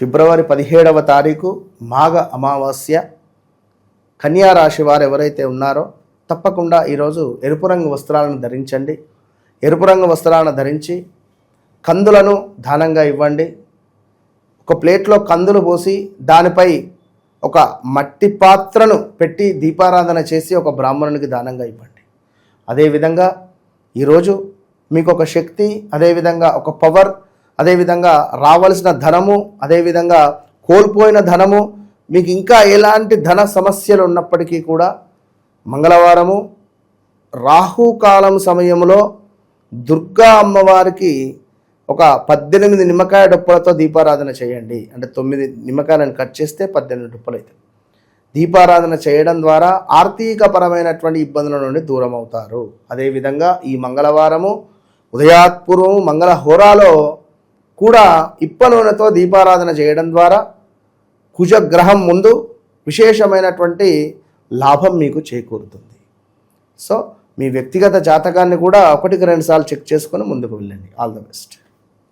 ఫిబ్రవరి 17వ తారీఖు మాఘ అమావాస్య. కన్యా రాశి వారు ఎవరైతే ఉన్నారో తప్పకుండా ఈరోజు ఎరుపు రంగు వస్త్రాలను ధరించండి. ఎరుపు రంగు వస్త్రాలను ధరించి కందులను దానంగా ఇవ్వండి. ఒక ప్లేట్లో కందులు పోసి దానిపై ఒక మట్టి పాత్రను పెట్టి దీపారాధన చేసి ఒక బ్రాహ్మణునికి దానంగా ఇవ్వండి. అదేవిధంగా ఈరోజు మీకు ఒక శక్తి, అదేవిధంగా ఒక పవర్, అదేవిధంగా రావాల్సిన ధనము, అదేవిధంగా కోల్పోయిన ధనము, మీకు ఇంకా ఎలాంటి ధన సమస్యలు ఉన్నప్పటికీ కూడా మంగళవారము రాహుకాలం సమయంలో దుర్గా అమ్మవారికి ఒక 18 నిమ్మకాయ డొప్పలతో దీపారాధన చేయండి. అంటే 9 నిమ్మకాయలను కట్ చేస్తే 18 డొప్పలు అవుతాయి. దీపారాధన చేయడం ద్వారా ఆర్థికపరమైనటువంటి ఇబ్బందుల నుండి దూరం అవుతారు. అదేవిధంగా ఈ మంగళవారము ఉదయాత్పూర్వము మంగళ హోరాలో కూడా ఇప్ప నూనెతో దీపారాధన చేయడం ద్వారా కుజగ్రహం ముందు విశేషమైనటువంటి లాభం మీకు చేకూరుతుంది. సో మీ వ్యక్తిగత జాతకాన్ని కూడా 1-2 సార్లు చెక్ చేసుకొని ముందుకు వెళ్ళండి. All the best.